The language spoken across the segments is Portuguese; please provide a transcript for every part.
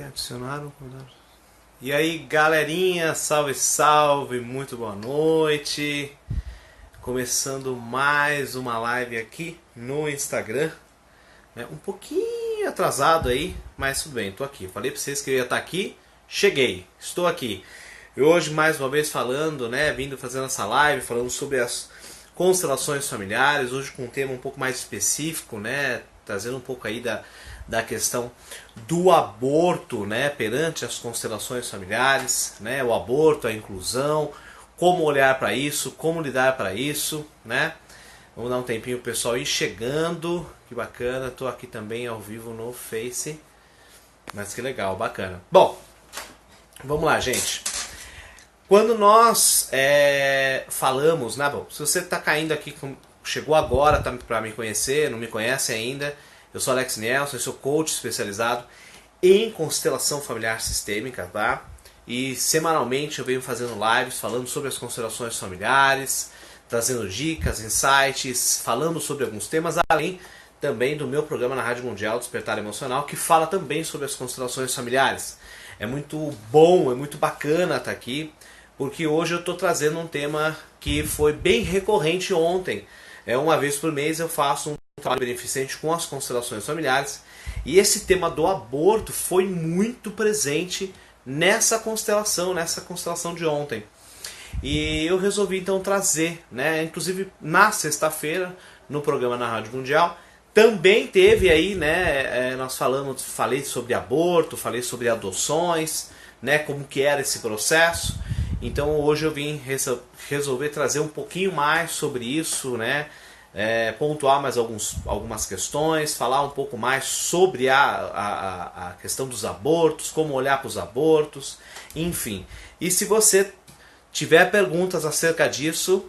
Adicionar o convidado. E aí, galerinha, salve, salve, muito boa noite. Começando mais uma live aqui no Instagram. Um pouquinho atrasado aí, mas tudo bem, tô aqui. Falei pra vocês que eu ia estar aqui, cheguei, estou aqui. E hoje, mais uma vez falando, vindo fazendo essa live, falando sobre as constelações familiares. Hoje com um tema um pouco mais específico, trazendo um pouco aí da questão do aborto, perante as constelações familiares, o aborto, a inclusão, como olhar para isso, como lidar para isso, Vamos dar um tempinho pro pessoal ir chegando, que bacana, tô aqui também ao vivo no Face, mas que legal, bacana. Bom, vamos lá, gente. Quando nós falamos, bom, se você está caindo aqui, chegou agora para me conhecer, não me conhece ainda, eu sou Alex Nelson, eu sou coach especializado em constelação familiar sistêmica, tá? E semanalmente eu venho fazendo lives falando sobre as constelações familiares, trazendo dicas, insights, falando sobre alguns temas, além também do meu programa na Rádio Mundial Despertar Emocional, que fala também sobre as constelações familiares. É muito bom, é muito bacana estar aqui, porque hoje eu estou trazendo um tema que foi bem recorrente ontem. Uma vez por mês eu faço um trabalho beneficente com as constelações familiares, e esse tema do aborto foi muito presente nessa constelação de ontem. E eu resolvi então trazer, inclusive na sexta-feira, no programa na Rádio Mundial, também teve aí, falei sobre aborto, falei sobre adoções, como que era esse processo. Então hoje eu vim resolver trazer um pouquinho mais sobre isso, pontuar mais algumas questões, falar um pouco mais sobre a questão dos abortos, como olhar para os abortos, enfim. E se você tiver perguntas acerca disso,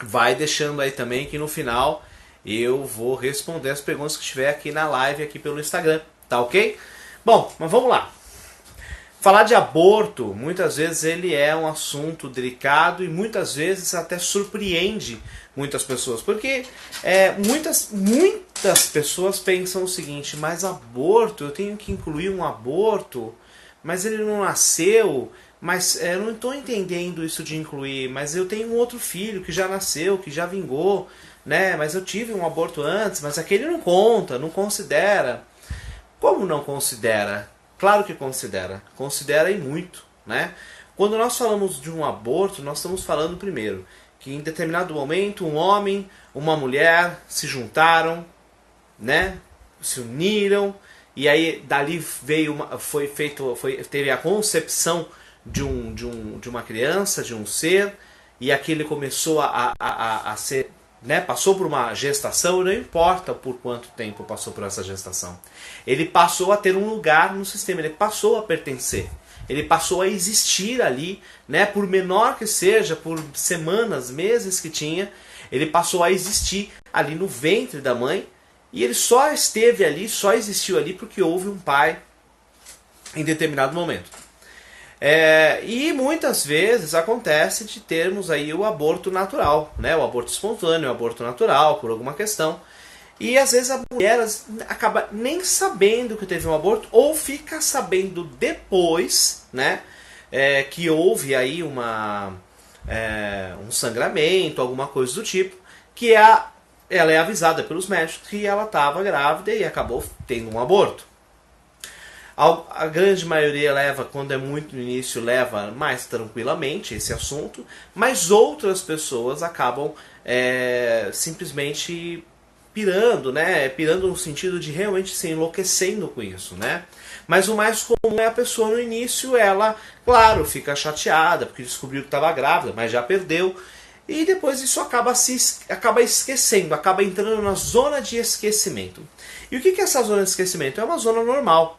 vai deixando aí também, que no final eu vou responder as perguntas que tiver aqui na live, aqui pelo Instagram, tá ok? Bom, mas vamos lá. Falar de aborto, muitas vezes ele é um assunto delicado e muitas vezes até surpreende muitas pessoas. Porque muitas pessoas pensam o seguinte: mas aborto, eu tenho que incluir um aborto, mas ele não nasceu, mas eu não estou entendendo isso de incluir, mas eu tenho um outro filho que já nasceu, que já vingou, mas eu tive um aborto antes, mas aquele não conta, não considera. Como não considera? Claro que considera. Considera e muito, Quando nós falamos de um aborto, nós estamos falando primeiro que em determinado momento um homem, uma mulher se juntaram, se uniram, e aí dali teve a concepção de uma criança, de um ser, e aquele começou a ser, passou por uma gestação, e não importa por quanto tempo passou por essa gestação. Ele passou a ter um lugar no sistema, ele passou a pertencer, ele passou a existir ali, por menor que seja, por semanas, meses que tinha, ele passou a existir ali no ventre da mãe, e ele só esteve ali, só existiu ali porque houve um pai em determinado momento. E muitas vezes acontece de termos aí o aborto natural, o aborto espontâneo, o aborto natural, por alguma questão. E às vezes a mulher acaba nem sabendo que teve um aborto, ou fica sabendo depois, que houve aí um sangramento, alguma coisa do tipo, que ela é avisada pelos médicos que ela estava grávida e acabou tendo um aborto. A grande maioria leva, quando é muito no início, leva mais tranquilamente esse assunto, mas outras pessoas acabam simplesmente pirando, pirando no sentido de realmente se enlouquecendo com isso, Mas o mais comum é a pessoa no início, ela, claro, fica chateada porque descobriu que estava grávida, mas já perdeu, e depois isso acaba esquecendo, acaba entrando na zona de esquecimento. E o que é essa zona de esquecimento? É uma zona normal.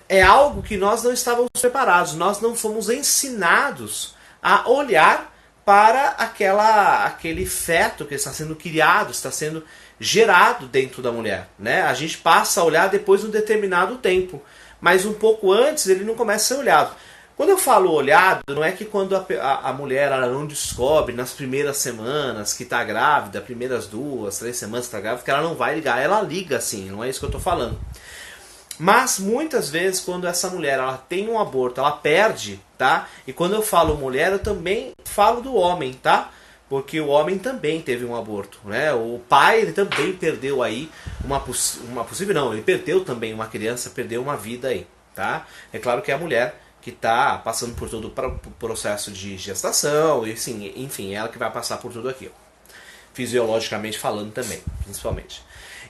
É algo que nós não estávamos preparados, nós não fomos ensinados a olhar para aquele feto que está sendo criado, está sendo gerado dentro da mulher. A gente passa a olhar depois de um determinado tempo, mas um pouco antes ele não começa a ser olhado. Quando eu falo olhado, não é que quando a mulher ela não descobre nas primeiras semanas que está grávida, primeiras 2, 3 semanas que está grávida, que ela não vai ligar, ela liga sim, não é isso que eu estou falando. Mas muitas vezes quando essa mulher ela tem um aborto, ela perde, tá? E quando eu falo mulher, eu também falo do homem, tá? Porque o homem também teve um aborto, né? O pai, ele também perdeu aí uma possível não, ele perdeu também uma criança, perdeu uma vida aí, tá? É claro que é a mulher que está passando por todo o processo de gestação, e sim, enfim, ela que vai passar por tudo aquilo. Fisiologicamente falando também, principalmente.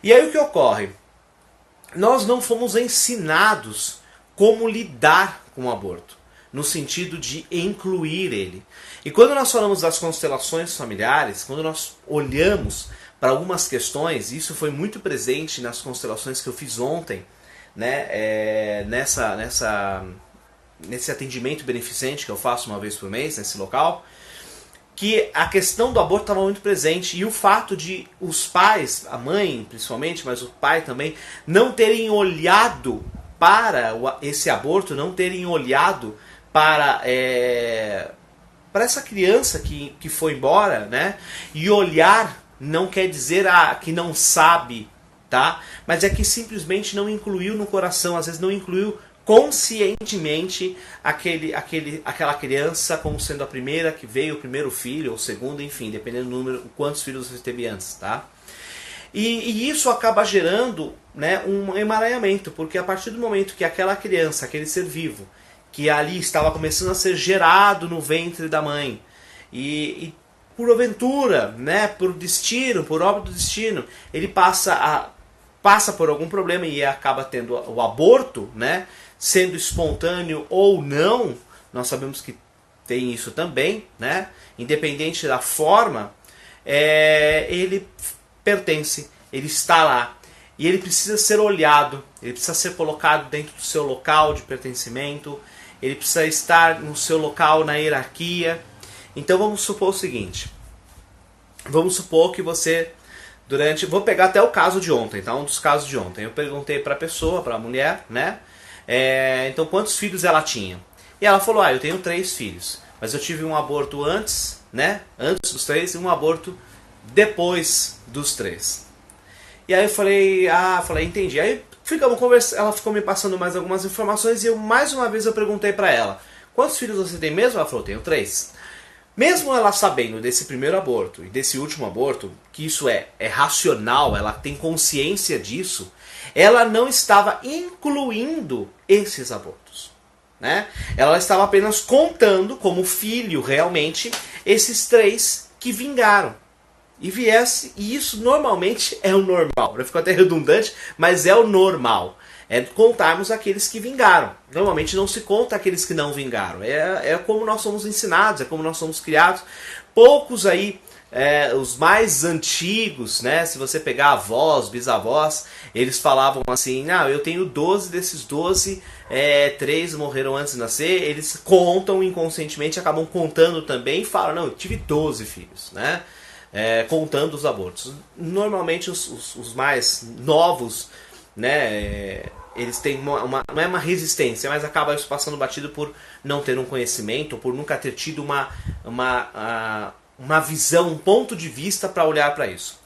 E aí o que ocorre? Nós não fomos ensinados como lidar com o aborto, no sentido de incluir ele. E quando nós falamos das constelações familiares, quando nós olhamos para algumas questões, isso foi muito presente nas constelações que eu fiz ontem, né, nesse atendimento beneficente que eu faço uma vez por mês nesse local, que a questão do aborto estava muito presente e o fato de os pais, a mãe principalmente, mas o pai também, não terem olhado para esse aborto, não terem olhado para essa criança que foi embora, né? E olhar não quer dizer que não sabe, tá? Mas é que simplesmente não incluiu no coração, às vezes não incluiu conscientemente aquela criança como sendo a primeira que veio, o primeiro filho, ou o segundo, enfim, dependendo do número, quantos filhos você teve antes, tá? E isso acaba gerando, né, um emaranhamento, porque a partir do momento que aquela criança, aquele ser vivo, que ali estava começando a ser gerado no ventre da mãe, e por aventura, né, por destino, por obra do destino, ele passa por algum problema e acaba tendo o aborto, né, sendo espontâneo ou não, nós sabemos que tem isso também, né, independente da forma, ele pertence, ele está lá. E ele precisa ser olhado, ele precisa ser colocado dentro do seu local de pertencimento, ele precisa estar no seu local na hierarquia. Então vamos supor o seguinte, vamos supor que você... Vou pegar até o caso de ontem, tá? Um dos casos de ontem. Eu perguntei para a pessoa, para a mulher, né? Então, quantos filhos ela tinha? E ela falou, eu tenho 3 filhos. Mas eu tive um aborto antes, né? Antes dos 3 e um aborto depois dos 3. E aí eu falei, entendi. Aí ficamos conversando, ela ficou me passando mais algumas informações e mais uma vez eu perguntei para ela, quantos filhos você tem mesmo? Ela falou, tenho 3. Mesmo ela sabendo desse primeiro aborto e desse último aborto, que isso é racional, ela tem consciência disso, ela não estava incluindo esses abortos, né? Ela estava apenas contando como filho realmente esses 3 que vingaram. E isso normalmente é o normal. Ficou até redundante, mas é o normal. É contarmos aqueles que vingaram. Normalmente não se conta aqueles que não vingaram. É como nós somos ensinados, é como nós somos criados. Poucos aí, os mais antigos, né? Se você pegar avós, bisavós, eles falavam assim, eu tenho 12 desses 12, 3 morreram antes de nascer. Eles contam inconscientemente, acabam contando também e falam, não, eu tive 12 filhos, né? Contando os abortos. Normalmente os mais novos, né, eles têm não é uma resistência, mas acaba isso passando batido por não ter um conhecimento, por nunca ter tido uma visão, um ponto de vista para olhar para isso.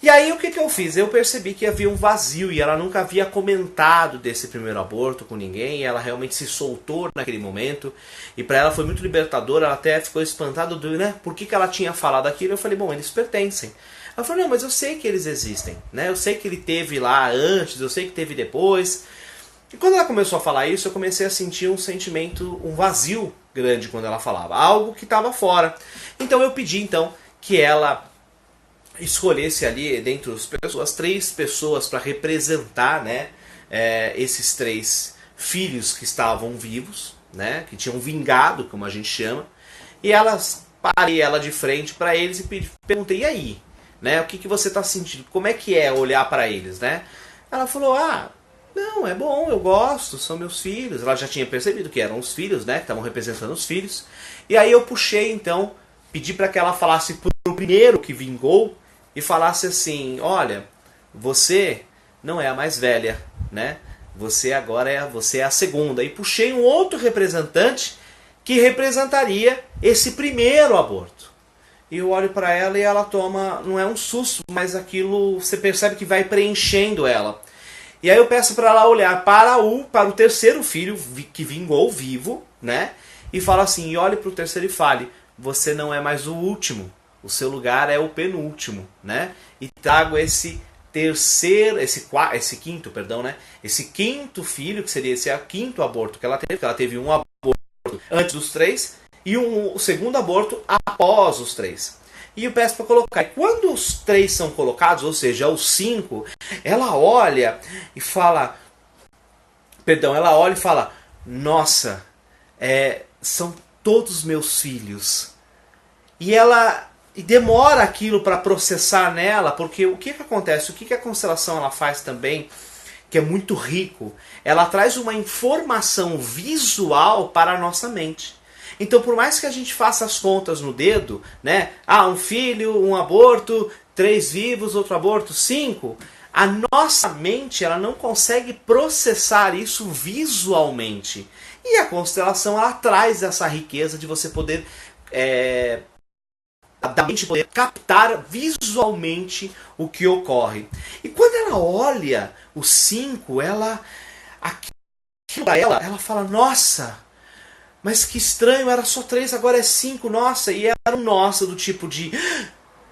E aí o que eu fiz? Eu percebi que havia um vazio e ela nunca havia comentado desse primeiro aborto com ninguém, e ela realmente se soltou naquele momento, e para ela foi muito libertador, ela até ficou espantada né, por que ela tinha falado aquilo. Eu falei, bom, eles pertencem. Ela falou, não, mas eu sei que eles existem, né? Eu sei que ele teve lá antes, eu sei que teve depois. E quando ela começou a falar isso, eu comecei a sentir um sentimento, um vazio grande quando ela falava, algo que estava fora. Então eu pedi que ela escolhesse ali, dentre as pessoas, 3 pessoas para representar, né, esses 3 filhos que estavam vivos, né, que tinham vingado, como a gente chama. E parei ela de frente para eles e perguntei, e aí? Né, o que você está sentindo? Como é que é olhar para eles, né? Ela falou, não, é bom, eu gosto, são meus filhos. Ela já tinha percebido que eram os filhos, né, que estavam representando os filhos. E aí eu puxei, pedi para que ela falasse pro primeiro que vingou e falasse assim, olha, você não é a mais velha, né? Você agora você é a segunda. E puxei um outro representante que representaria esse primeiro aborto. E eu olho para ela e ela toma, não é um susto, mas aquilo você percebe que vai preenchendo ela. E aí eu peço para ela olhar para o terceiro filho que vingou vivo, né? E fala assim, e olhe para o terceiro e fale, você não é mais o último, o seu lugar é o penúltimo, né? E trago esse quinto, perdão, né? Esse quinto filho, que seria esse quinto aborto que ela teve um aborto antes dos 3 e o segundo aborto após os 3. E eu peço para colocar. E quando os 3 são colocados, ou seja, os 5, ela olha e fala, nossa, são todos meus filhos. E demora aquilo para processar nela, porque o que acontece? O que a constelação ela faz também, que é muito rico? Ela traz uma informação visual para a nossa mente. Então, por mais que a gente faça as contas no dedo, né? Um filho, um aborto, 3 vivos, outro aborto, 5. A nossa mente ela não consegue processar isso visualmente. E a constelação ela traz essa riqueza de você poder da mente poder captar visualmente o que ocorre. E quando ela olha os 5, ela fala, nossa, mas que estranho, era só 3, agora é 5, nossa. E era um nossa do tipo de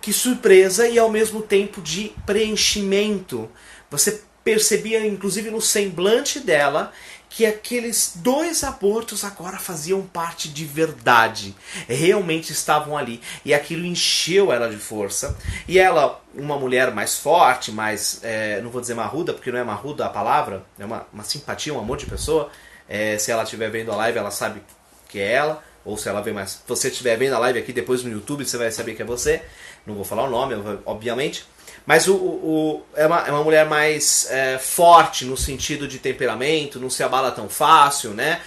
que surpresa e ao mesmo tempo de preenchimento. Você percebia, inclusive no semblante dela, que aqueles 2 abortos agora faziam parte de verdade. Realmente estavam ali. E aquilo encheu ela de força. E ela, uma mulher mais forte, mais, não vou dizer marruda, porque não é marruda a palavra, é uma simpatia, um amor de pessoa. Se ela estiver vendo a live, ela sabe que é ela. Ou se ela vê mais. Se você estiver vendo a live aqui depois no YouTube, você vai saber que é você. Não vou falar o nome, obviamente. Mas é uma mulher mais forte no sentido de temperamento, não se abala tão fácil, né?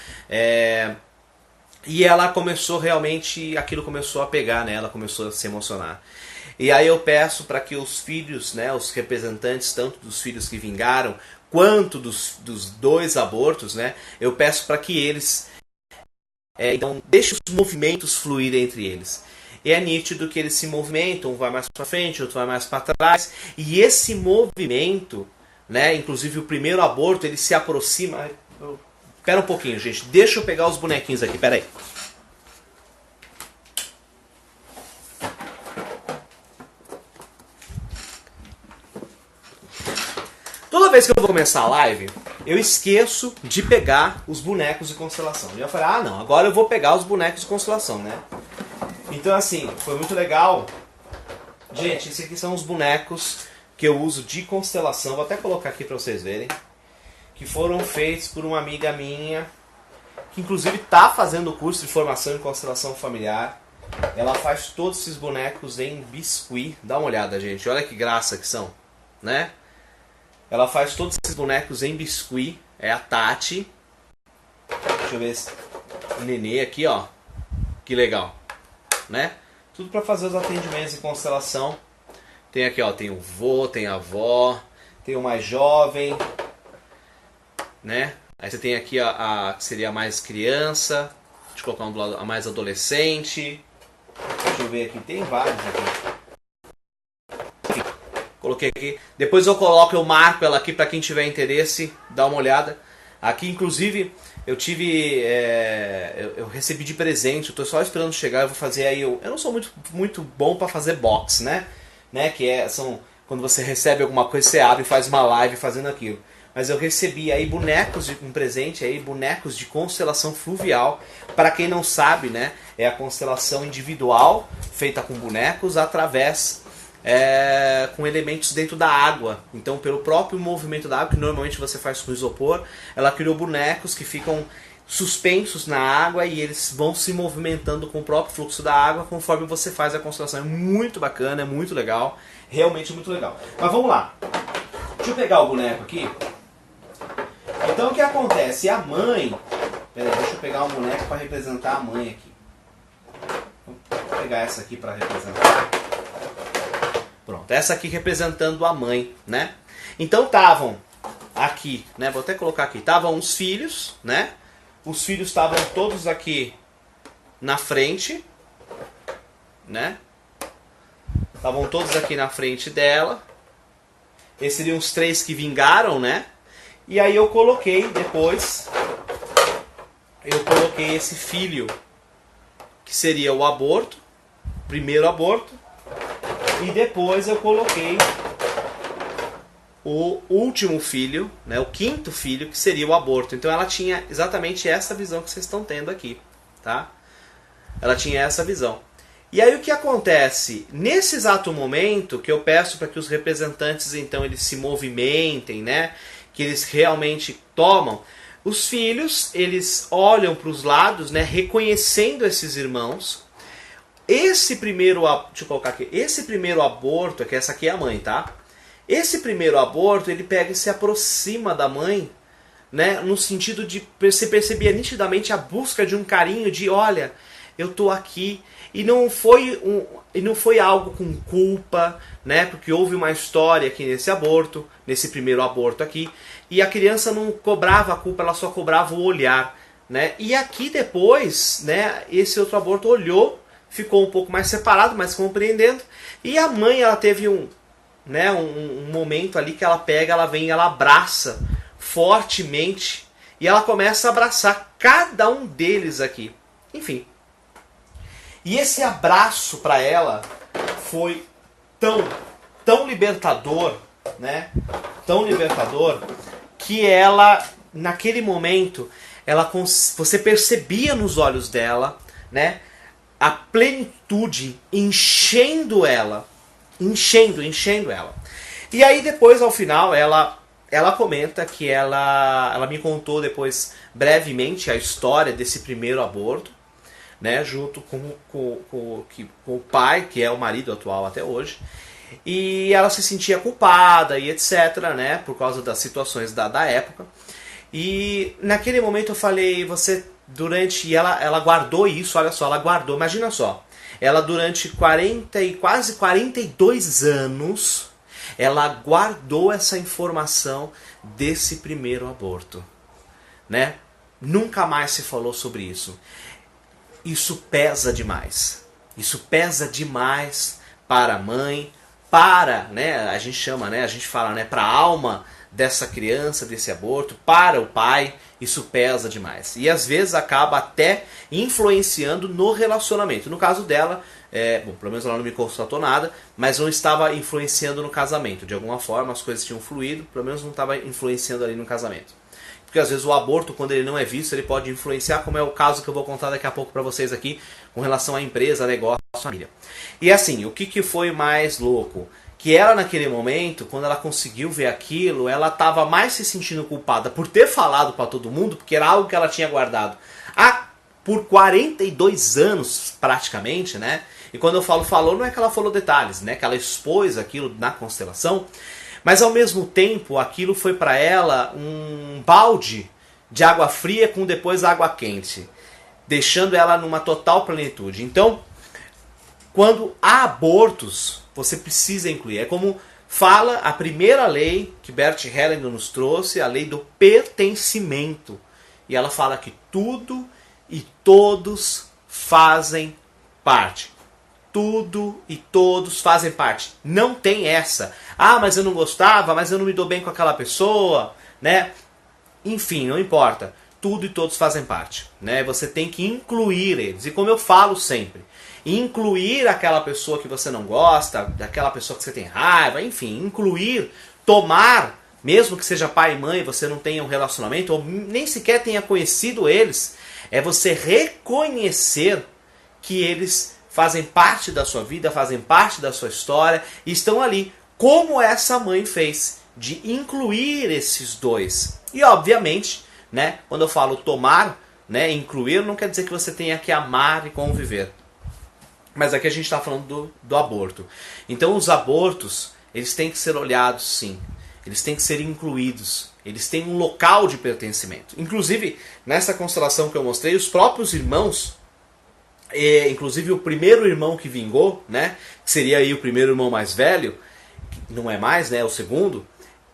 E ela começou realmente, aquilo começou a pegar, né? Ela começou a se emocionar. E aí eu peço para que os filhos, né, os representantes, tanto dos filhos que vingaram, quanto dos 2 abortos, né? Eu peço para que eles, então, deixem os movimentos fluir entre eles. E é nítido que eles se movimentam, um vai mais para frente, outro vai mais para trás. E esse movimento, né, inclusive o primeiro aborto, ele se aproxima. Espera um pouquinho, gente. Deixa eu pegar os bonequinhos aqui, pera aí. Toda vez que eu vou começar a live, eu esqueço de pegar os bonecos de constelação. Eu já falei, não, agora eu vou pegar os bonecos de constelação, né? Então, assim, foi muito legal. Gente, esses aqui são os bonecos que eu uso de constelação. Vou até colocar aqui para vocês verem. Que foram feitos por uma amiga minha, que inclusive está fazendo o curso de formação em constelação familiar. Ela faz todos esses bonecos em biscuit. Dá uma olhada, gente. Olha que graça que são, né? Ela faz todos esses bonecos em biscuit. É a Tati. Deixa eu ver esse nenê aqui, ó. Que legal, né? Tudo para fazer os atendimentos em constelação. Tem aqui, ó, tem o vô, tem a avó, tem o mais jovem, né? Aí você tem aqui a que seria a mais criança. Deixa eu colocar um do lado, a mais adolescente. Deixa eu ver aqui, tem vários aqui. Coloquei aqui. Depois eu marco ela aqui para quem tiver interesse, dá uma olhada. Aqui, inclusive, eu tive, eu recebi de presente. Eu tô só esperando chegar. Eu vou fazer aí. Eu não sou muito bom para fazer box, né? Que são quando você recebe alguma coisa, você abre e faz uma live fazendo aquilo. Mas eu recebi aí um presente aí, bonecos de constelação fluvial. Para quem não sabe, né? É a constelação individual feita com bonecos através com elementos dentro da água. Então, pelo próprio movimento da água, que normalmente você faz com isopor, ela criou bonecos que ficam suspensos na água e eles vão se movimentando com o próprio fluxo da água conforme você faz a constelação. É muito bacana, é muito legal, realmente muito legal. Mas vamos lá. Deixa eu pegar o boneco aqui. Então, o que acontece? A mãe... Peraí, deixa eu pegar um boneco para representar a mãe aqui. Vou pegar essa aqui para representar. Pronto, essa aqui representando a mãe, né? Então estavam aqui, né? Vou até colocar aqui. Estavam os filhos, né? Os filhos estavam todos aqui na frente, né? Estavam todos aqui na frente dela. Esses seriam os 3 que vingaram, né? E aí eu coloquei depois, esse filho, que seria o aborto, primeiro aborto, e depois eu coloquei o último filho, né, o quinto filho, que seria o aborto. Então ela tinha exatamente essa visão que vocês estão tendo aqui, tá? Ela tinha essa visão. E aí o que acontece? Nesse exato momento que eu peço para que os representantes então eles se movimentem, né, que eles realmente tomam, os filhos eles olham para os lados, né, reconhecendo esses irmãos. Esse primeiro, deixa eu colocar aqui, esse primeiro aborto, que essa aqui é a mãe, tá? Esse primeiro aborto, ele pega e se aproxima da mãe, né, no sentido de você perceber nitidamente a busca de um carinho, de olha, eu tô aqui. E não foi algo com culpa, né, porque houve uma história aqui nesse aborto, nesse primeiro aborto aqui, e a criança não cobrava a culpa, ela só cobrava o olhar, né? E aqui depois, né, esse outro aborto olhou, ficou um pouco mais separado, mais compreendendo, e a mãe ela teve um momento ali que ela pega, ela vem, ela abraça fortemente e ela começa a abraçar cada um deles aqui. Enfim. E esse abraço para ela foi tão libertador, né? Tão libertador que ela, naquele momento, você percebia nos olhos dela, né, a plenitude enchendo ela. Enchendo ela. E aí depois, ao final, ela comenta que ela me contou depois brevemente a história desse primeiro aborto, né, junto com o pai, que é o marido atual até hoje. E ela se sentia culpada e etc, né, por causa das situações da época. E naquele momento eu falei, e ela guardou isso, olha só, ela guardou, imagina só. Ela durante quase 42 anos, ela guardou essa informação desse primeiro aborto, né? Nunca mais se falou sobre isso. Isso pesa demais. Isso pesa demais para a mãe, né, a gente fala, né, para a alma dessa criança, desse aborto, para o pai, isso pesa demais. E às vezes acaba até influenciando no relacionamento. No caso dela, pelo menos ela não me constatou nada, mas não estava influenciando no casamento. De alguma forma as coisas tinham fluído, pelo menos não estava influenciando ali no casamento. Porque às vezes o aborto, quando ele não é visto, ele pode influenciar, como é o caso que eu vou contar daqui a pouco para vocês aqui, com relação à empresa, negócio, família. E assim, o que foi mais louco? Que ela naquele momento, quando ela conseguiu ver aquilo, ela estava mais se sentindo culpada por ter falado para todo mundo, porque era algo que ela tinha guardado por 42 anos praticamente, né? E quando eu falo falou, não é que ela falou detalhes, né? Que ela expôs aquilo na constelação, mas ao mesmo tempo aquilo foi para ela um balde de água fria com depois água quente, deixando ela numa total plenitude. Então, quando há abortos, você precisa incluir. É como fala a primeira lei que Bert Hellinger nos trouxe, a lei do pertencimento. E ela fala que tudo e todos fazem parte. Tudo e todos fazem parte. Não tem essa. Ah, mas eu não gostava, mas eu não me dou bem com aquela pessoa, né? Enfim, não importa. Tudo e todos fazem parte, né? Você tem que incluir eles. E como eu falo sempre, incluir aquela pessoa que você não gosta, daquela pessoa que você tem raiva, enfim, incluir, tomar, mesmo que seja pai e mãe, você não tenha um relacionamento, ou nem sequer tenha conhecido eles, é você reconhecer que eles fazem parte da sua vida, fazem parte da sua história, e estão ali, como essa mãe fez, de incluir esses dois. E obviamente, né, quando eu falo tomar, né, incluir, não quer dizer que você tenha que amar e conviver. Mas aqui a gente está falando do aborto. Então os abortos, eles têm que ser olhados sim. Eles têm que ser incluídos. Eles têm um local de pertencimento. Inclusive, nessa constelação que eu mostrei, os próprios irmãos, inclusive o primeiro irmão que vingou, né, que seria aí o primeiro irmão mais velho, não é mais, né, o segundo,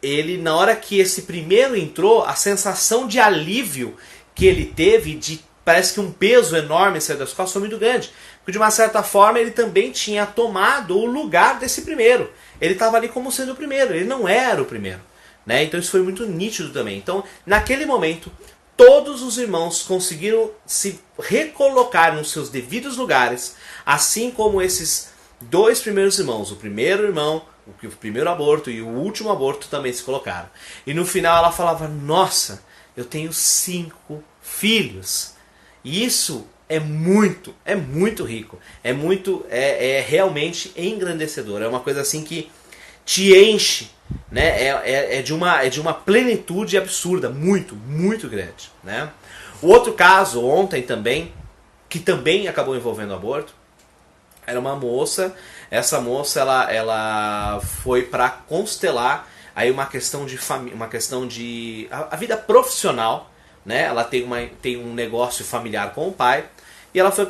ele, na hora que esse primeiro entrou, a sensação de alívio que ele teve, parece que um peso enorme saiu das costas, foi muito grande. Porque de uma certa forma ele também tinha tomado o lugar desse primeiro. Ele estava ali como sendo o primeiro, ele não era o primeiro, né? Então isso foi muito nítido também. Então, naquele momento, todos os irmãos conseguiram se recolocar nos seus devidos lugares, assim como esses dois primeiros irmãos, o primeiro irmão, o primeiro aborto e o último aborto também se colocaram. E no final ela falava, nossa, eu tenho 5 filhos. E isso é muito rico. É realmente engrandecedor. É uma coisa assim que te enche, né? É de uma plenitude absurda, muito grande, né? O outro caso, ontem também, que também acabou envolvendo aborto, era uma moça. Essa moça ela foi para constelar aí uma questão de família, uma questão de a vida profissional, né? Ela tem um negócio familiar com o pai e ela foi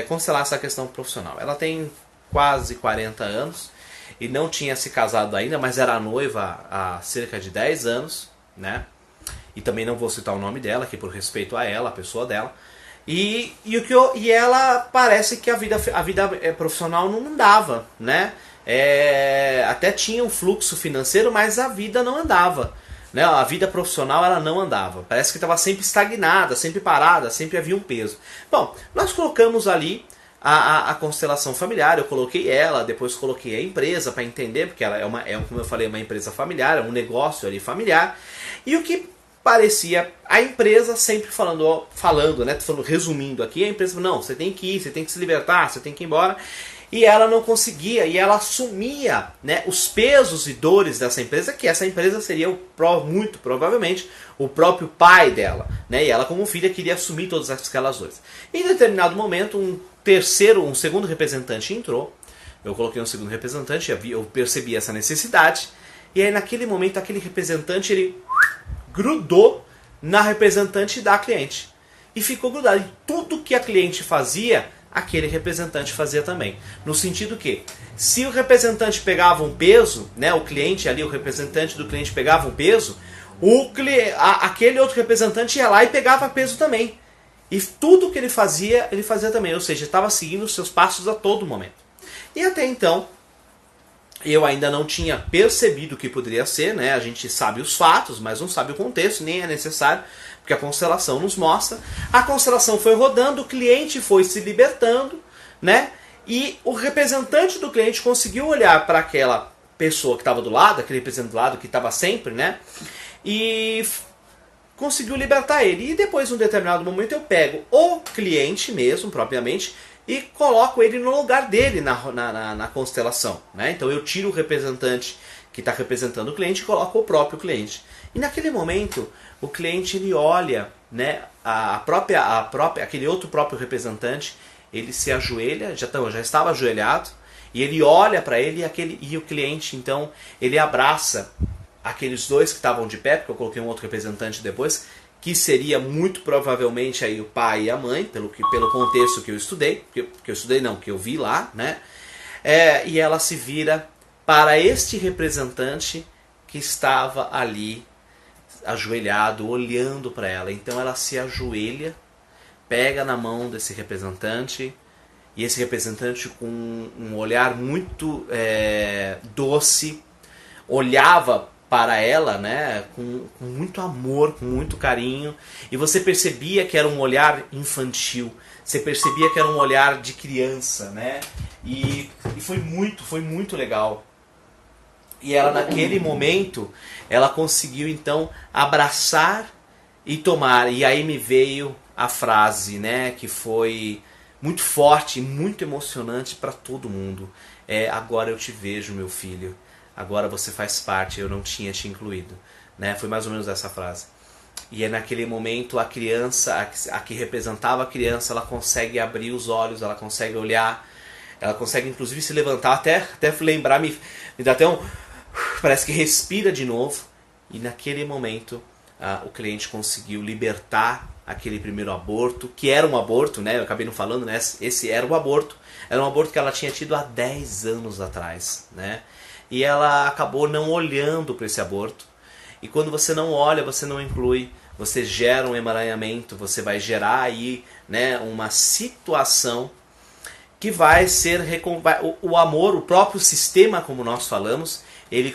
constelar essa questão profissional. Ela tem quase 40 anos e não tinha se casado ainda, mas era noiva há cerca de 10 anos, né? E também não vou citar o nome dela, aqui por respeito a ela, a pessoa dela. E ela parece que a vida profissional não andava, né? Até tinha um fluxo financeiro, mas a vida não andava, né? A vida profissional ela não andava. Parece que estava sempre estagnada, sempre parada, sempre havia um peso. Bom, nós colocamos ali a constelação familiar, eu coloquei ela, depois coloquei a empresa para entender, porque ela como eu falei, uma empresa familiar, é um negócio ali familiar. E o que parecia a empresa sempre falando, né, resumindo aqui, a empresa falou, não, você tem que ir, você tem que se libertar, você tem que ir embora. E ela não conseguia, e ela assumia, né, os pesos e dores dessa empresa, que essa empresa seria muito provavelmente o próprio pai dela, né, e ela como filha queria assumir todas aquelas dores. Em determinado momento, um segundo representante entrou, eu coloquei um segundo representante, eu percebi essa necessidade, e aí naquele momento aquele representante ele grudou na representante da cliente. E ficou grudado. E tudo que a cliente fazia, aquele representante fazia também. No sentido que, se o representante pegava um peso, né, o cliente ali, o representante do cliente pegava um peso, aquele outro representante ia lá e pegava peso também. E tudo que ele fazia também. Ou seja, estava seguindo os seus passos a todo momento. E até então, eu ainda não tinha percebido o que poderia ser, né? A gente sabe os fatos, mas não sabe o contexto, nem é necessário, porque a constelação nos mostra. A constelação foi rodando, o cliente foi se libertando, né? E o representante do cliente conseguiu olhar para aquela pessoa que estava do lado, aquele representante do lado que estava sempre, né? E conseguiu libertar ele. E depois, num determinado momento, eu pego o cliente mesmo, propriamente, e coloco ele no lugar dele na constelação, né? Então eu tiro o representante que está representando o cliente e coloco o próprio cliente. E naquele momento o cliente ele olha, né, aquele outro próprio representante, ele se ajoelha, já estava ajoelhado, e ele olha para ele e o cliente então ele abraça aqueles dois que estavam de pé, porque eu coloquei um outro representante depois, que seria muito provavelmente aí o pai e a mãe, pelo contexto que eu estudei, que eu vi lá, né? E ela se vira para este representante que estava ali ajoelhado, olhando para ela. Então ela se ajoelha, pega na mão desse representante, e esse representante com um olhar muito doce, olhava para ela, né, com muito amor, com muito carinho, e você percebia que era um olhar infantil, você percebia que era um olhar de criança, né, e foi muito legal. E ela naquele momento, ela conseguiu então abraçar e tomar, e aí me veio a frase, né, que foi muito forte, muito emocionante para todo mundo. Agora eu te vejo, meu filho. Agora você faz parte, eu não tinha te incluído. Né? Foi mais ou menos essa frase. E é naquele momento a criança, a que representava a criança, ela consegue abrir os olhos, ela consegue olhar, ela consegue inclusive se levantar, até lembrar, me dá até um... Parece que respira de novo. E naquele momento o cliente conseguiu libertar aquele primeiro aborto, que era um aborto, né? Eu acabei não falando, né? Esse era um aborto. Era um aborto que ela tinha tido há 10 anos atrás, né? E ela acabou não olhando para esse aborto. E quando você não olha, você não inclui, você gera um emaranhamento, você vai gerar aí, né, uma situação que vai ser o amor, o próprio sistema, como nós falamos, ele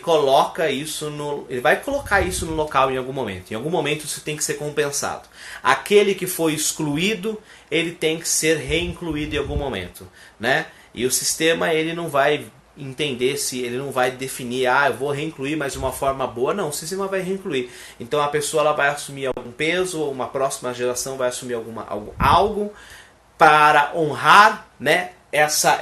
vai colocar isso no local em algum momento. Em algum momento isso tem que ser compensado. Aquele que foi excluído, ele tem que ser reincluído em algum momento, né? E o sistema, ele não vai entender, se ele não vai definir, eu vou reincluir, mas de uma forma boa. Não, o sistema vai reincluir. Então a pessoa, ela vai assumir algum peso, ou uma próxima geração vai assumir algo para honrar, né, essa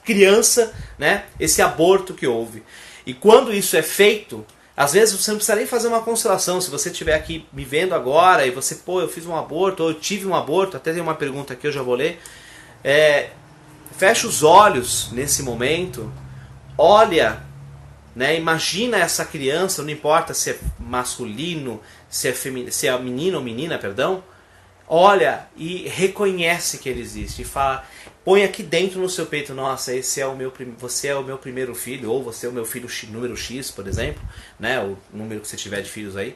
criança, né, esse aborto que houve. E quando isso é feito, às vezes você não precisa nem fazer uma constelação. Se você estiver aqui me vendo agora e você, eu fiz um aborto, ou eu tive um aborto, até tem uma pergunta aqui, eu já vou ler. Fecha os olhos nesse momento, olha, né, imagina essa criança, não importa se é masculino, se é menino ou menina, perdão. Olha e reconhece que ele existe. E fala, põe aqui dentro no seu peito, nossa, você é o meu primeiro filho, ou você é o meu filho número X, por exemplo, né, o número que você tiver de filhos aí.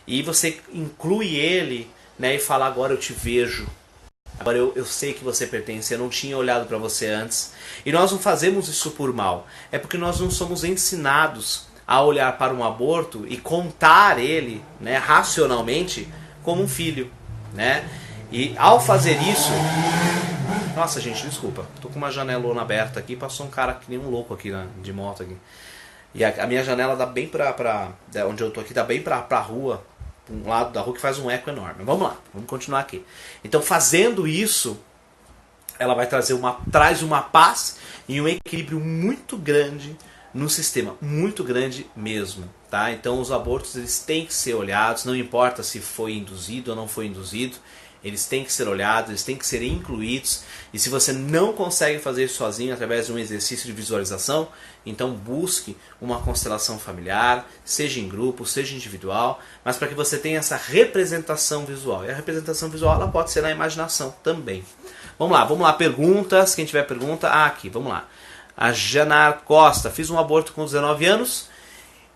E você inclui ele, né, e fala, agora eu te vejo. Agora eu sei que você pertence, eu não tinha olhado para você antes. E nós não fazemos isso por mal. É porque nós não somos ensinados a olhar para um aborto e contar ele, né, racionalmente como um filho, né? E ao fazer isso... Nossa, gente, desculpa. Tô com uma janelona aberta aqui, passou um cara que nem um louco aqui, né, de moto aqui. E a minha janela dá bem onde eu tô aqui, dá bem pra rua, um lado da rua, que faz um eco enorme. Vamos lá, vamos continuar aqui. Então, fazendo isso, ela vai traz uma paz e um equilíbrio muito grande no sistema, muito grande mesmo, tá? Então, os abortos, eles têm que ser olhados, não importa se foi induzido ou não foi induzido, eles têm que ser olhados, eles têm que ser incluídos. E se você não consegue fazer isso sozinho através de um exercício de visualização, então busque uma constelação familiar, seja em grupo, seja individual, mas para que você tenha essa representação visual. E a representação visual, ela pode ser na imaginação também. Vamos lá, perguntas. Quem tiver pergunta, aqui, vamos lá. A Janar Costa, fiz um aborto com 19 anos,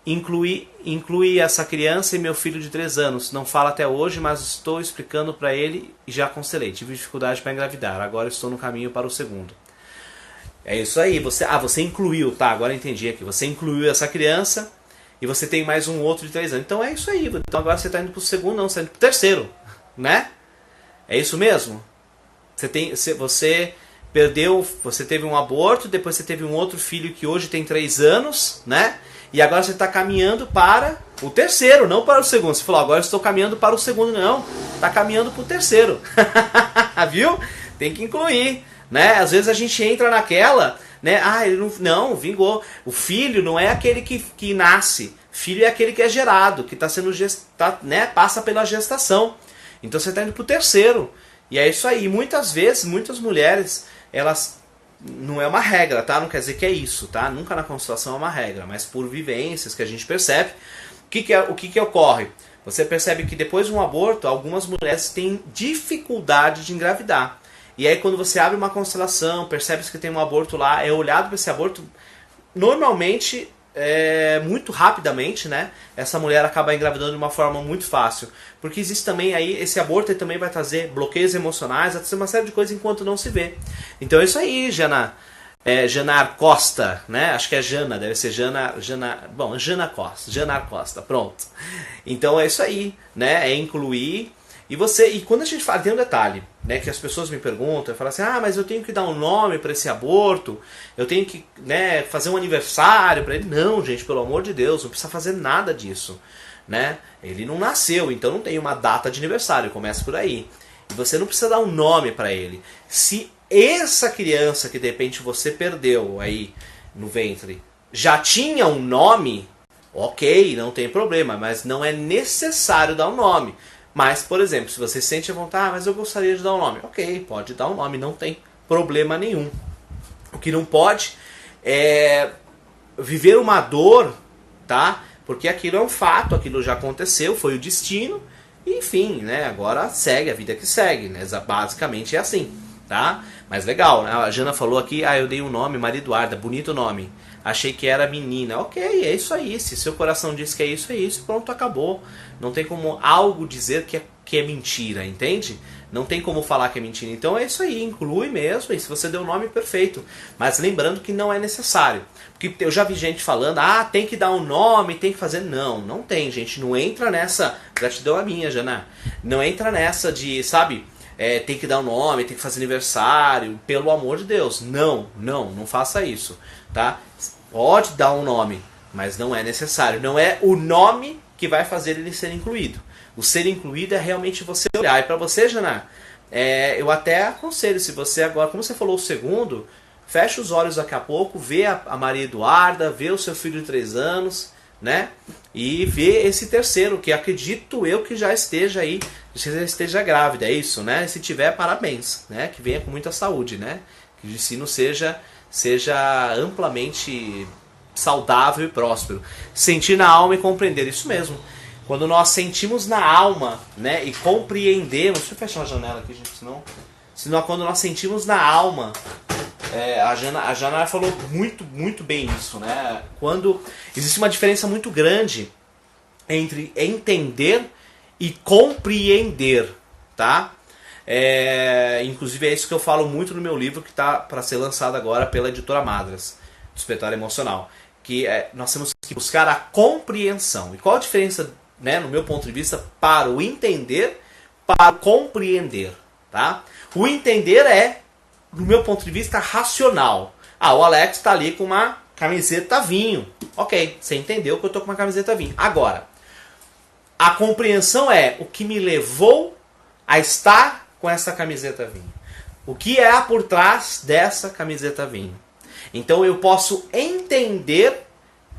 incluí essa criança e meu filho de 3 anos. Não fala até hoje, mas estou explicando para ele e já aconselhei. Tive dificuldade para engravidar, agora estou no caminho para o segundo. É isso aí, você incluiu, tá, agora entendi aqui. Você incluiu essa criança e você tem mais um outro de 3 anos. Então é isso aí, então agora você está indo para o segundo, não, você está indo para o terceiro, né? É isso mesmo? Você teve um aborto, depois você teve um outro filho que hoje tem 3 anos, né? E agora você está caminhando para o terceiro, não para o segundo. Você falou, agora eu estou caminhando para o segundo. Não, está caminhando para o terceiro. Viu? Tem que incluir, né? Às vezes a gente entra naquela, né? Ele não, vingou. O filho não é aquele que nasce. Filho é aquele que é gerado, que está sendo né? Passa pela gestação. Então você está indo para o terceiro. E é isso aí. Muitas vezes, muitas mulheres, elas... Não é uma regra, tá? Não quer dizer que é isso, tá? Nunca na constelação é uma regra, mas por vivências que a gente percebe, o que ocorre? Você percebe que depois de um aborto, algumas mulheres têm dificuldade de engravidar. E aí quando você abre uma constelação, percebe que tem um aborto lá, é olhado para esse aborto, normalmente, muito rapidamente, né? Essa mulher acaba engravidando de uma forma muito fácil. Porque existe também aí, esse aborto também vai trazer bloqueios emocionais, vai trazer uma série de coisas enquanto não se vê. Então é isso aí, Janar Costa, né? Acho que é Jana, deve ser Jana Costa, Janar Costa, pronto. Então é isso aí, né? É incluir. E quando a gente fala, tem um detalhe, né, que as pessoas me perguntam, falam assim, mas eu tenho que dar um nome para esse aborto, eu tenho que, né, fazer um aniversário para ele. Não, gente, pelo amor de Deus, não precisa fazer nada disso, né? Ele não nasceu, então não tem uma data de aniversário, começa por aí. E você não precisa dar um nome para ele. Se essa criança que de repente você perdeu aí no ventre já tinha um nome, ok, não tem problema, mas não é necessário dar um nome. Mas, por exemplo, se você sente a vontade, mas eu gostaria de dar um nome. Ok, pode dar um nome, não tem problema nenhum. O que não pode é viver uma dor, tá? Porque aquilo é um fato, aquilo já aconteceu, foi o destino, e enfim, né? Agora segue, a vida que segue, né? Basicamente é assim, tá? Mas legal, né? A Jana falou aqui, eu dei um nome, Maria Eduarda, bonito nome. Achei que era menina. Ok, é isso aí. Se seu coração diz que é isso, pronto, acabou. Não tem como algo dizer que que é mentira, entende? Não tem como falar que é mentira. Então é isso aí, inclui mesmo, e se você deu o nome, perfeito. Mas lembrando que não é necessário. Porque eu já vi gente falando, tem que dar um nome, tem que fazer. Não, não tem, gente. Não entra nessa, gratidão a minha, Jana. Não entra nessa de, sabe, tem que dar um nome, tem que fazer aniversário, pelo amor de Deus. Não faça isso, tá? Pode dar um nome, mas não é necessário. Não é o nome que vai fazer ele ser incluído. O ser incluído é realmente você olhar. E para você, Jana, eu até aconselho, se você agora, como você falou o segundo, fecha os olhos daqui a pouco, vê a Maria Eduarda, vê o seu filho de 3 anos, né? E vê esse terceiro, que acredito eu que já esteja aí, já esteja grávida, é isso, né? Se tiver, parabéns, né? Que venha com muita saúde, né? Que o ensino seja amplamente saudável e próspero. Sentir na alma e compreender, isso mesmo. Quando nós sentimos na alma, né, e compreendemos... Deixa eu fechar a janela aqui, gente, senão quando nós sentimos na alma... a Jana falou muito bem isso, né? Quando existe uma diferença muito grande entre entender e compreender, tá? Inclusive é isso que eu falo muito no meu livro, que está para ser lançado agora pela editora Madras, Despertar Emocional, que nós temos que buscar a compreensão. E qual a diferença, né, no meu ponto de vista, para o entender, para o compreender, tá? O entender é, do meu ponto de vista, racional. O Alex está ali com uma camiseta vinho. Ok, você entendeu que eu estou com uma camiseta vinho. Agora, a compreensão é o que me levou a estar com essa camiseta vinho. O que é por trás dessa camiseta vinho. Então eu posso entender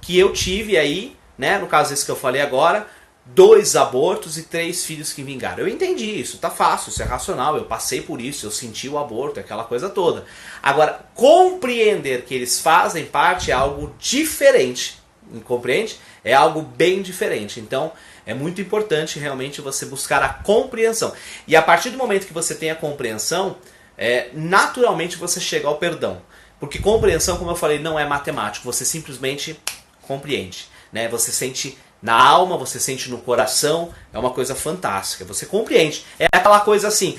que eu tive aí, né, no caso esse que eu falei agora, 2 abortos e 3 filhos que vingaram. Eu entendi isso, tá fácil, isso é racional, eu passei por isso, eu senti o aborto, aquela coisa toda. Agora, compreender que eles fazem parte é algo diferente, compreende? É algo bem diferente. Então, é muito importante realmente você buscar a compreensão. E a partir do momento que você tem a compreensão, naturalmente você chega ao perdão. Porque compreensão, como eu falei, não é matemático, você simplesmente compreende, né? Você sente na alma, você sente no coração, é uma coisa fantástica, você compreende. É aquela coisa assim,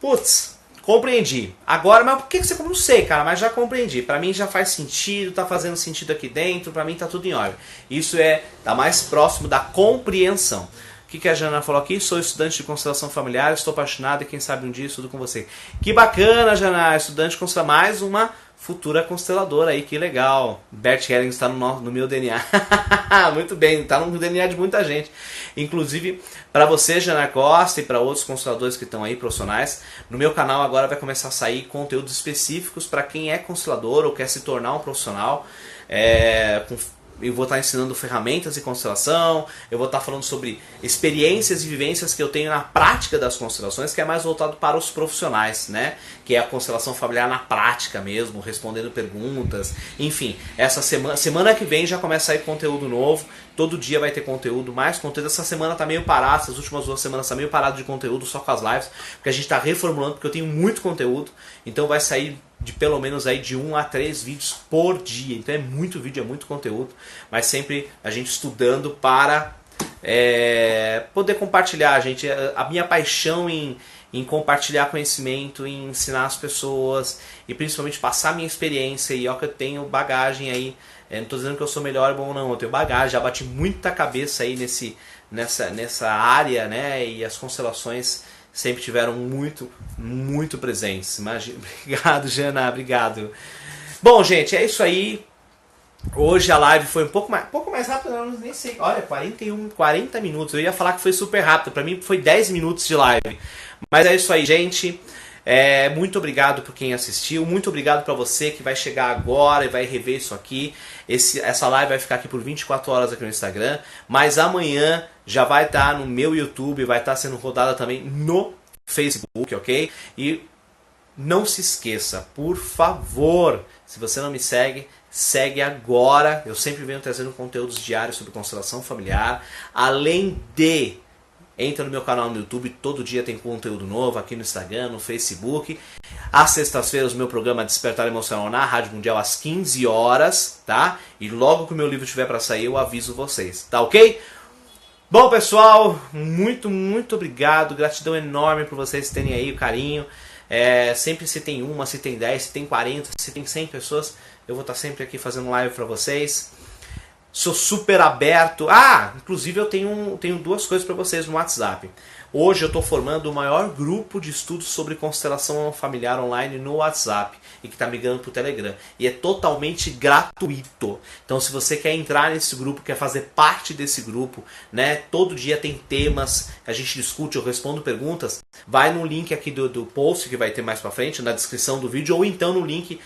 putz, compreendi. Agora, mas por que você não sei, cara, mas já compreendi. Pra mim já faz sentido, tá fazendo sentido aqui dentro, pra mim tá tudo em ordem. Isso tá mais próximo da compreensão. O que a Jana falou aqui? Sou estudante de constelação familiar, estou apaixonado e quem sabe um dia estudo com você. Que bacana, Jana, estudante de constelação, mais uma futura consteladora aí, que legal. Bert Helling está no meu DNA. Muito bem, está no DNA de muita gente. Inclusive, para você, Jana Costa, e para outros consteladores que estão aí, profissionais, no meu canal agora vai começar a sair conteúdos específicos para quem é constelador ou quer se tornar um profissional. Eu vou estar ensinando ferramentas de constelação, eu vou estar falando sobre experiências e vivências que eu tenho na prática das constelações, que é mais voltado para os profissionais, né? Que é a constelação familiar na prática mesmo, respondendo perguntas, enfim. Essa semana que vem já começa a sair conteúdo novo, todo dia vai ter conteúdo, mais conteúdo. Essa semana tá meio parado, essas últimas 2 semanas tá meio parado de conteúdo, só com as lives, porque a gente está reformulando, porque eu tenho muito conteúdo, então vai sair de pelo menos aí de 1 a 3 vídeos por dia. Então é muito vídeo, é muito conteúdo, mas sempre a gente estudando para poder compartilhar, a minha paixão em compartilhar conhecimento, em ensinar as pessoas e principalmente passar a minha experiência. E que eu tenho bagagem aí, não estou dizendo que eu sou melhor ou bom, não, eu tenho bagagem, já bati muita cabeça aí nessa área, né? E as constelações sempre tiveram muito presentes. Imagina. Obrigado, Jana, obrigado. Bom, gente, é isso aí. Hoje a live foi um pouco mais rápida, eu nem sei. Olha, 40 minutos. Eu ia falar que foi super rápido, pra mim foi 10 minutos de live. Mas é isso aí, gente. Muito obrigado por quem assistiu. Muito obrigado pra você que vai chegar agora e vai rever isso aqui. Essa live vai ficar aqui por 24 horas aqui no Instagram. Mas amanhã já vai estar no meu YouTube, vai estar sendo rodada também no Facebook, ok? E não se esqueça, por favor, se você não me segue, segue agora. Eu sempre venho trazendo conteúdos diários sobre constelação familiar. Além de, entra no meu canal no YouTube, todo dia tem conteúdo novo aqui no Instagram, no Facebook. Às sextas-feiras o meu programa Despertar Emocional na Rádio Mundial às 15 horas, tá? E logo que o meu livro estiver para sair eu aviso vocês, tá ok? Bom, pessoal, muito obrigado. Gratidão enorme por vocês terem aí o carinho. Sempre se tem uma, se tem 10, se tem 40, se tem 100 pessoas, eu vou estar sempre aqui fazendo live para vocês. Sou super aberto. Inclusive eu tenho duas coisas para vocês no WhatsApp. Hoje eu estou formando o maior grupo de estudos sobre constelação familiar online no WhatsApp e que está migrando para o Telegram. E é totalmente gratuito. Então se você quer entrar nesse grupo, quer fazer parte desse grupo, né? Todo dia tem temas, a gente discute, eu respondo perguntas. Vai no link aqui do post que vai ter mais para frente, na descrição do vídeo, ou então no link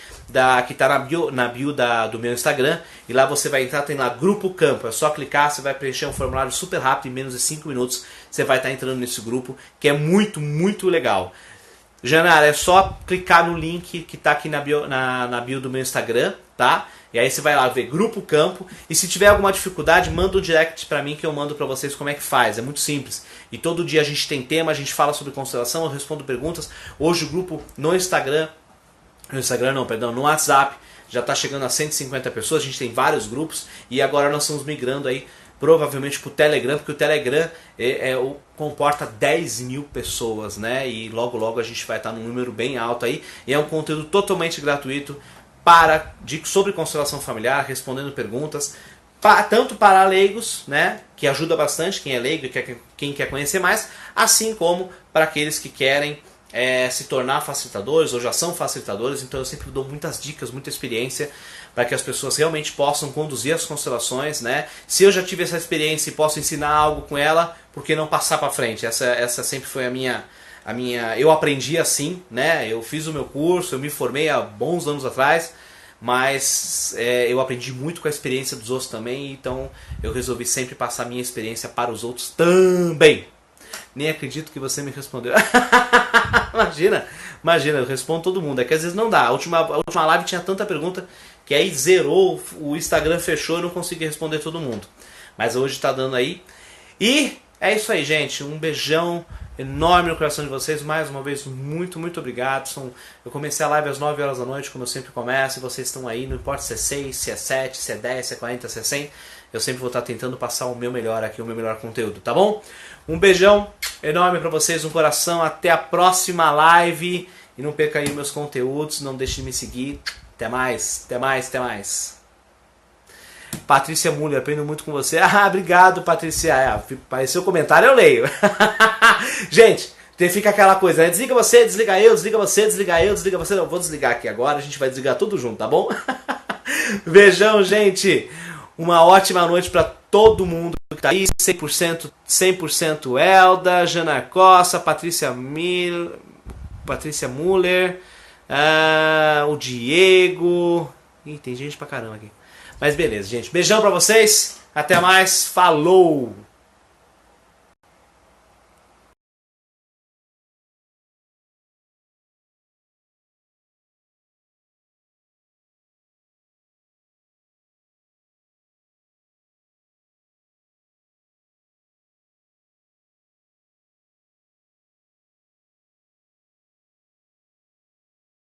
que está na bio do meu Instagram. E lá você vai entrar, tem lá Grupo Campo. É só clicar, você vai preencher um formulário super rápido, em menos de 5 minutos. Você vai estar entrando nesse grupo, que é muito legal. Janara, é só clicar no link que está aqui na bio do meu Instagram, tá? E aí você vai lá ver Grupo Campo. E se tiver alguma dificuldade, manda um direct para mim que eu mando para vocês como é que faz. É muito simples. E todo dia a gente tem tema, a gente fala sobre constelação, eu respondo perguntas. Hoje o grupo no Instagram, no WhatsApp, já está chegando a 150 pessoas. A gente tem vários grupos e agora nós estamos migrando aí provavelmente para o Telegram, porque o Telegram comporta 10 mil pessoas, né? E logo a gente vai estar num número bem alto aí. E é um conteúdo totalmente gratuito sobre constelação familiar, respondendo perguntas, tanto para leigos, né? Que ajuda bastante quem é leigo e quem quer conhecer mais, assim como para aqueles que querem se tornar facilitadores ou já são facilitadores. Então eu sempre dou muitas dicas, muita experiência para que as pessoas realmente possam conduzir as constelações, né? Se eu já tive essa experiência e posso ensinar algo com ela, por que não passar para frente? Essa sempre foi a minha... Eu aprendi assim, né? Eu fiz o meu curso, eu me formei há bons anos atrás, mas eu aprendi muito com a experiência dos outros também, então eu resolvi sempre passar a minha experiência para os outros também. Nem acredito que você me respondeu. Imagina, eu respondo todo mundo. É que às vezes não dá. A última live tinha tanta pergunta que aí zerou, o Instagram fechou e eu não consegui responder todo mundo. Mas hoje tá dando aí. E é isso aí, gente. Um beijão enorme no coração de vocês. Mais uma vez, muito obrigado. Eu comecei a live às 9 horas da noite, como eu sempre começo, e vocês estão aí, não importa se é 6, se é 7, se é 10, se é 40, se é 100. Eu sempre vou estar tentando passar o meu melhor aqui, o meu melhor conteúdo, tá bom? Um beijão enorme pra vocês, um coração. Até a próxima live. E não perca aí meus conteúdos, não deixe de me seguir. Até mais. Patrícia Muller, aprendo muito com você. Obrigado, Patrícia. Apareceu o comentário, eu leio. Gente, fica aquela coisa, né? Desliga você, desliga eu, desliga você, desliga eu, desliga você. Não, vou desligar aqui agora, a gente vai desligar tudo junto, tá bom? Beijão, gente. Uma ótima noite para todo mundo que tá aí. 100% Elda, Jana Costa, Patrícia Muller, o Diego. Ih, tem gente pra caramba aqui. Mas beleza, gente. Beijão pra vocês. Até mais. Falou!